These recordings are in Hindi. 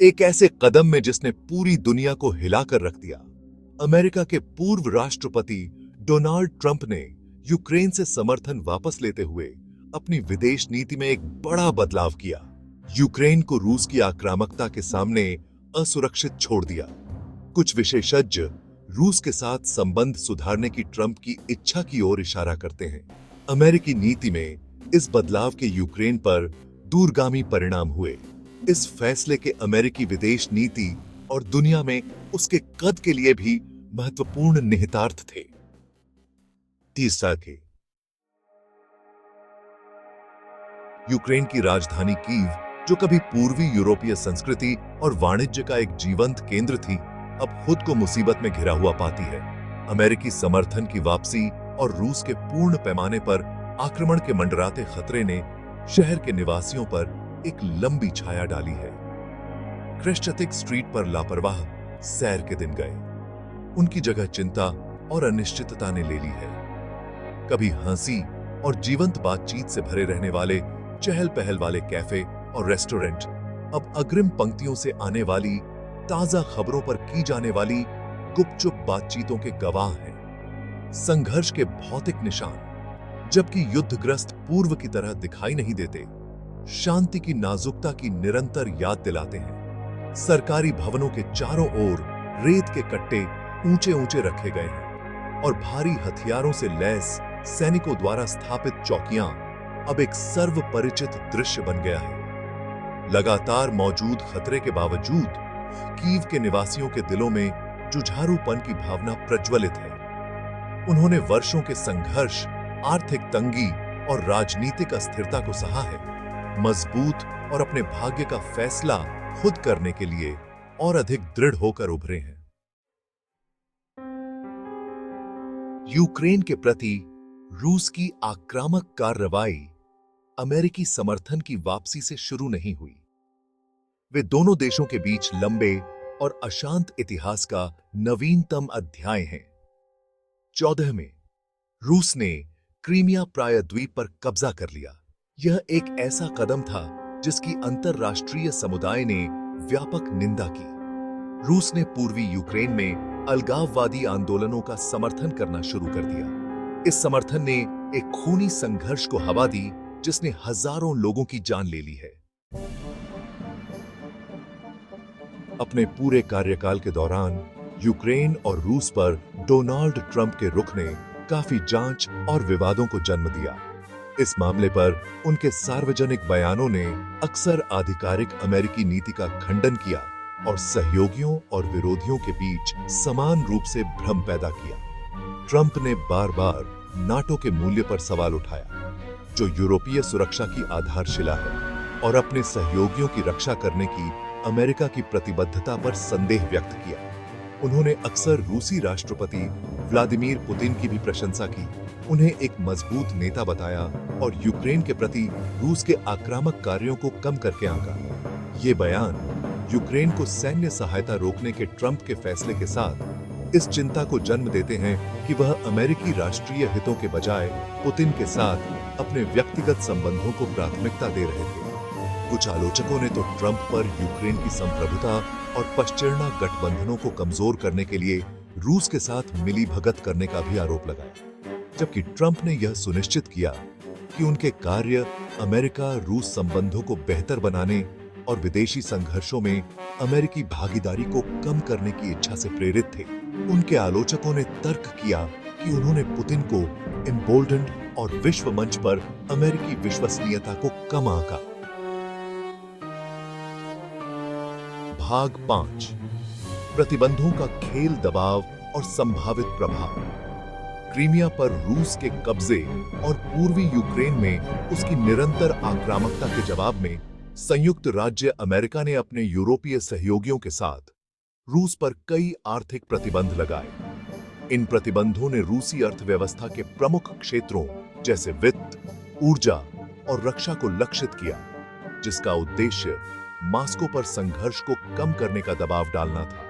एक ऐसे कदम में जिसने पूरी दुनिया को हिलाकर रख दिया। अमेरिका के पूर्व राष्ट्रपति डोनाल्ड ट्रंप ने यूक्रेन से समर्थन वापस लेते हुए अपनी विदेश नीति में एक बड़ा बदलाव किया। यूक्रेन को रूस की आक्रामकता के सामने असुरक्षित छोड़ दिया। कुछ विशेषज्ञ रूस के साथ संबंध सुधारने की ट्रंप की इच्छा की ओर इशारा करते हैं। अमेरिकी नीति में इस बदलाव के यूक्रेन पर दूरगामी परिणाम हुए। इस फैसले के अमेरिकी विदेश नीति और दुनिया में उसके कद के लिए भी महत्वपूर्ण निहितार्थ थे। तीसरा के यूक्रेन की राजधानी कीव, जो कभी पूर्वी यूरोपीय संस्कृति और वाणिज्य का एक जीवंत केंद्र थी, अब खुद को मुसीबत में घिरा हुआ पाती है। अमेरिकी समर्थन की वापसी और रूस के पूर्ण पैमाने पर आक्रमण के मंडराते खतरे ने शहर के निवासियों पर एक लंबी छाया डाली है। क्रेस्चतिक स्ट्रीट पर लापरवाह सैर के दिन गए। उनकी जगह चिंता और अनिश्चितता ने ले ली है। कभी हंसी और जीवंत बातचीत से भरे रहने वाले चहल पहल वाले कैफे और रेस्टोरेंट अब अग्रिम पंक्तियों से आने वाली ताजा खबरों पर की जाने वाली गुपचुप बातचीतों के गवाह हैं। संघर्ष के भौतिक निशान, जबकि युद्धग्रस्त पूर्व की तरह दिखाई नहीं देते, शांति की नाजुकता की निरंतर याद दिलाते हैं। सरकारी भवनों के चारों ओर रेत के कट्टे ऊंचे ऊंचे रखे गए हैं और भारी हथियारों से लैस सैनिकों द्वारा स्थापित चौकियां अब एक सर्वपरिचित दृश्य बन गया है। लगातार मौजूद खतरे के बावजूद कीव के निवासियों के दिलों में जुझारूपन की भावना प्रज्वलित है। उन्होंने वर्षों के संघर्ष, आर्थिक तंगी और राजनीतिक अस्थिरता को सहा है। मजबूत और अपने भाग्य का फैसला खुद करने के लिए और अधिक दृढ़ होकर उभरे हैं। यूक्रेन के प्रति रूस की आक्रामक कार्रवाई अमेरिकी समर्थन की वापसी से शुरू नहीं हुई। वे दोनों देशों के बीच लंबे और अशांत इतिहास का नवीनतम अध्याय हैं। 14 में रूस ने क्रीमिया प्रायद्वीप पर कब्जा कर लिया। यह एक ऐसा कदम था जिसकी अंतरराष्ट्रीय समुदाय ने व्यापक निंदा की। रूस ने पूर्वी यूक्रेन में अलगाववादी आंदोलनों का समर्थन करना शुरू कर दिया। इस समर्थन ने एक खूनी संघर्ष को हवा दी जिसने हजारों लोगों की जान ले ली है। अपने पूरे कार्यकाल के दौरान यूक्रेन और रूस पर डोनाल्ड ट्रंप के रुख ने काफी जांच और विवादों को जन्म दिया। इस मामले पर उनके सार्वजनिक बयानों ने अक्सर आधिकारिक अमेरिकी नीति का खंडन किया और सहयोगियों और विरोधियों के बीच समान रूप से भ्रम पैदा किया। ट्रंप ने बार-बार नाटो के मूल्य पर सवाल उठाया, जो यूरोपीय सुरक्षा की आधारशिला है, और अपने सहयोगियों की रक्षा करने की अमेरिका की प्रतिबद्धता पर संदेह व्यक्त किया। उन्होंने अक्सर रूसी राष्ट्रपति व्लादिमीर पुतिन की भी प्रशंसा की, उन्हें एक मजबूत नेता बताया और यूक्रेन के प्रति रूस के आक्रामक कार्यों को कम करके आंका। ये बयान यूक्रेन को सैन्य सहायता रोकने के ट्रंप के फैसले के साथ इस चिंता को जन्म देते हैं कि वह अमेरिकी राष्ट्रीय हितों के बजाय पुतिन के साथ अपने व्यक्तिगत संबंधों को प्राथमिकता दे रहे थे। कुछ आलोचकों ने तो ट्रंप पर यूक्रेन की संप्रभुता और पश्चिमी गठबंधनों को कमजोर करने के लिए रूस के साथ मिलीभगत करने का भी आरोप लगाया, जबकि ट्रंप ने यह सुनिश्चित किया कि उनके कार्य अमेरिका रूस संबंधों को बेहतर बनाने और विदेशी संघर्षों में अमेरिकी भागीदारी को कम करने की इच्छा से प्रेरित थे। उनके आलोचकों ने तर्क किया कि उन्होंने पुतिन को एम्बोल्डन्ड और विश्व मंच पर अमेरिकी विश्वसनीयता को कम आंका। भाग 5, प्रतिबंधों का खेल, दबाव और संभावित प्रभाव। क्रीमिया पर रूस के कब्जे और पूर्वी यूक्रेन में उसकी निरंतर आक्रामकता के जवाब में संयुक्त राज्य अमेरिका ने अपने यूरोपीय सहयोगियों के साथ रूस पर कई आर्थिक प्रतिबंध लगाए। इन प्रतिबंधों ने रूसी अर्थव्यवस्था के प्रमुख क्षेत्रों जैसे वित्त, ऊर्जा और रक्षा को लक्षित किया, जिसका उद्देश्य मास्को पर संघर्ष को कम करने का दबाव डालना था।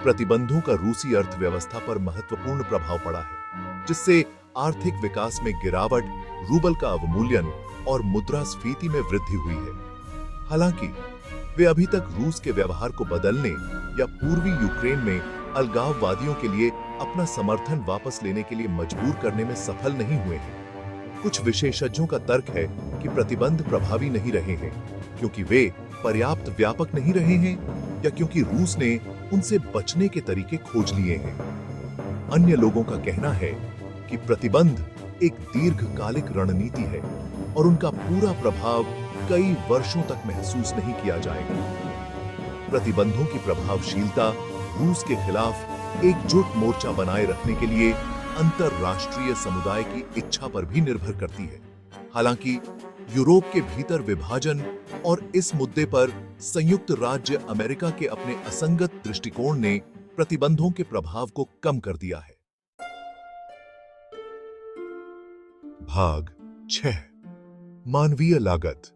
प्रतिबंधों का रूसी अर्थव्यवस्था पर महत्वपूर्ण प्रभाव पड़ा है, जिससे आर्थिक विकास में गिरावट, रूबल का अवमूल्यन और मुद्रास्फीति में वृद्धि हुई है। हालांकि वे अभी तक रूस के व्यवहार को बदलने या पूर्वी यूक्रेन में अलगाववादियों के लिए अपना समर्थन वापस लेने के लिए मजबूर करने में सफल नहीं हुए हैं। कुछ विशेषज्ञों का तर्क है कि प्रतिबंध प्रभावी नहीं रहे हैं क्योंकि वे पर्याप्त व्यापक नहीं रहे हैं या क्योंकि रूस ने उनसे बचने के तरीके खोज लिए हैं। अन्य लोगों का कहना है कि प्रतिबंध एक दीर्घकालिक रणनीति है और उनका पूरा प्रभाव कई वर्षों तक महसूस नहीं किया जाएगा। प्रतिबंधों की प्रभावशीलता रूस के खिलाफ एकजुट मोर्चा बनाए रखने के लिए अंतरराष्ट्रीय समुदाय की इच्छा पर भी निर्भर करती है। हालांकि यूरोप के भीतर विभाजन और इस मुद्दे पर संयुक्त राज्य अमेरिका के अपने असंगत दृष्टिकोण ने प्रतिबंधों के प्रभाव को कम कर दिया है। भाग 6 मानवीय लागत।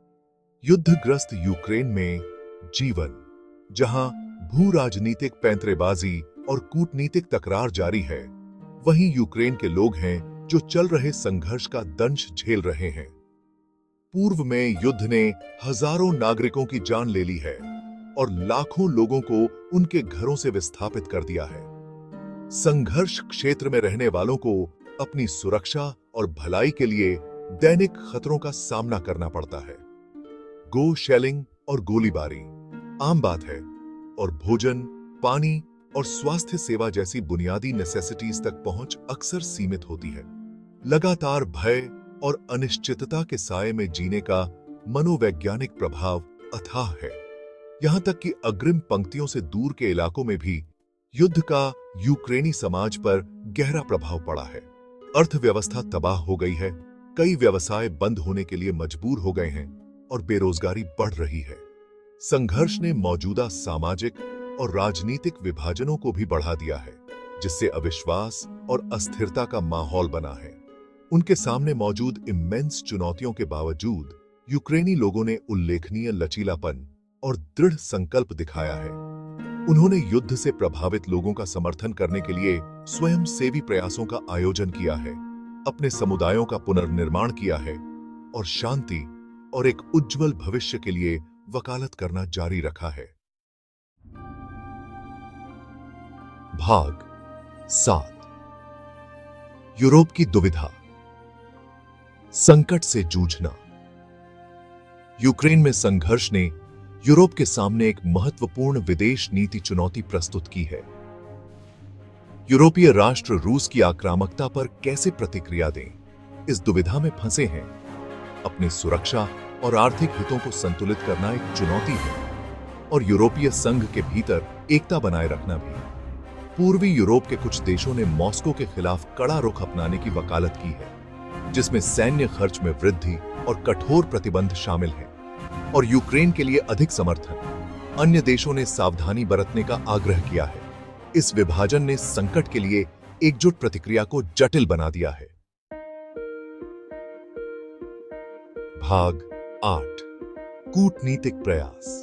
युद्धग्रस्त यूक्रेन में जीवन। जहां भू राजनीतिक पैंतरेबाजी और कूटनीतिक तकरार जारी है, वहीं यूक्रेन के लोग हैं जो चल रहे संघर्ष का दंश झेल रहे हैं। पूर्व में युद्ध ने हजारों नागरिकों की जान ले ली है और लाखों लोगों को उनके घरों से विस्थापित कर दिया है। संघर्ष क्षेत्र में रहने वालों को अपनी सुरक्षा और भलाई के लिए दैनिक खतरों का सामना करना पड़ता है। गो शेलिंग और गोलीबारी आम बात है और भोजन, पानी और स्वास्थ्य सेवा जैसी बुनियादी नेसेसिटीज तक पहुंच अक्सर सीमित होती है। लगातार भय और अनिश्चितता के साए में जीने का मनोवैज्ञानिक प्रभाव अथाह है। यहां तक कि अग्रिम पंक्तियों से दूर के इलाकों में भी युद्ध का यूक्रेनी समाज पर गहरा प्रभाव पड़ा है। अर्थव्यवस्था तबाह हो गई है, कई व्यवसाय बंद होने के लिए मजबूर हो गए हैं और बेरोजगारी बढ़ रही है। संघर्ष ने मौजूदा सामाजिक और राजनीतिक विभाजनों को भी बढ़ा दिया है, जिससे अविश्वास और अस्थिरता का माहौल बना है। उनके सामने मौजूद इमेंस चुनौतियों के बावजूद यूक्रेनी लोगों ने उल्लेखनीय लचीलापन और दृढ़ संकल्प दिखाया है। उन्होंने युद्ध से प्रभावित लोगों का समर्थन करने के लिए स्वयं सेवी प्रयासों का आयोजन किया है, अपने समुदायों का पुनर्निर्माण किया है और शांति और एक उज्जवल भविष्य के लिए वकालत करना जारी रखा है। भाग 7 यूरोप की दुविधा। संकट से जूझना। यूक्रेन में संघर्ष ने यूरोप के सामने एक महत्वपूर्ण विदेश नीति चुनौती प्रस्तुत की है। यूरोपीय राष्ट्र रूस की आक्रामकता पर कैसे प्रतिक्रिया दें, इस दुविधा में फंसे हैं। अपनी सुरक्षा और आर्थिक हितों को संतुलित करना एक चुनौती है और यूरोपीय संघ के भीतर एकता बनाए रखना भी। पूर्वी यूरोप के कुछ देशों ने मॉस्को के खिलाफ कड़ा रुख अपनाने की वकालत की है, जिसमें सैन्य खर्च में वृद्धि और कठोर प्रतिबंध शामिल हैं, और यूक्रेन के लिए अधिक समर्थन। अन्य देशों ने सावधानी बरतने का आग्रह किया है। इस विभाजन ने संकट के लिए एकजुट प्रतिक्रिया को जटिल बना दिया है। भाग 8 कूटनीतिक प्रयास।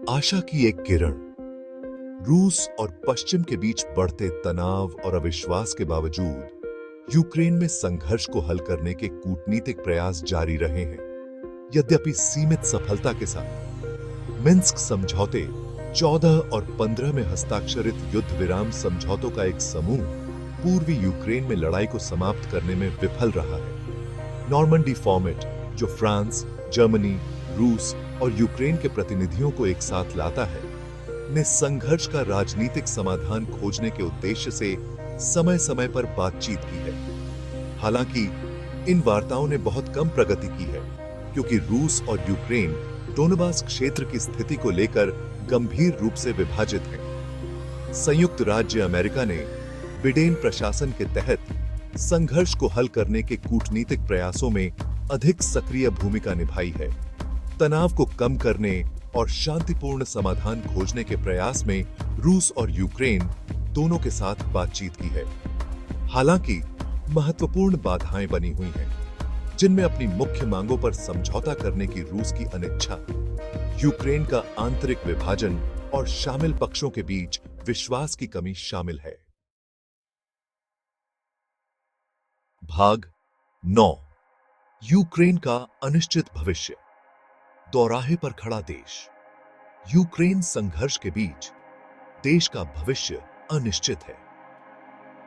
आशा की एक किरण। रूस और पश्चिम के बीच बढ़ते तनाव और अविश्वास के बावजूद यूक्रेन में संघर्ष को हल करने के कूटनीतिक प्रयास जारी रहे हैं, यद्यपि सीमित सफलता के साथ। मिन्स्क समझौते 14 और 15 में हस्ताक्षरित युद्ध विराम समझौतों का एक समूह पूर्वी यूक्रेन में लड़ाई को समाप्त करने में विफल रहा है। नॉर्मंडी फॉर्मेट, जो फ्रांस, जर्मनी, रूस और यूक्रेन के प्रतिनिधियों को एक साथ लाता है, ने संघर्ष का राजनीतिक समाधान खोजने के उद्देश्य से समय समय पर बातचीत की है। हालांकि इन वार्ताओं ने बहुत कम प्रगति की है, क्योंकि रूस और यूक्रेन डोनबास क्षेत्र की स्थिति को लेकर गंभीर रूप से विभाजित हैं। संयुक्त राज्य अमेरिका ने बिडेन प्रशासन के तहत संघर्ष को हल करने के कूटनीतिक प्रयासों में अधिक सक्रिय भूमिका निभाई है। तनाव को कम करने और शांतिपूर्ण समाधान खोजने के प्रयास में रूस और यूक्रेन दोनों के साथ बातचीत की है। हालांकि महत्वपूर्ण बाधाएं बनी हुई हैं, जिनमें अपनी मुख्य मांगों पर समझौता करने की रूस की अनिच्छा, यूक्रेन का आंतरिक विभाजन और शामिल पक्षों के बीच विश्वास की कमी शामिल है। भाग 9 यूक्रेन का अनिश्चित भविष्य। दौराहे पर खड़ा देश। यूक्रेन संघर्ष के बीच देश का भविष्य अनिश्चित है।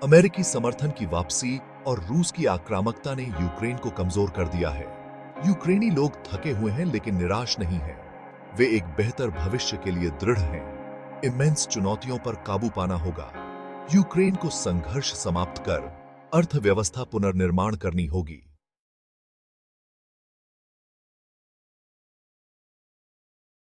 अमेरिकी समर्थन की वापसी और रूस की आक्रामकता ने यूक्रेन को कमजोर कर दिया है। यूक्रेनी लोग थके हुए हैं लेकिन निराश नहीं हैं। वे एक बेहतर भविष्य के लिए दृढ़ हैं। इमेंस चुनौतियों पर काबू पाना होगा। यूक्रेन को संघर्ष समाप्त कर अर्थव्यवस्था पुनर्निर्माण करनी होगी।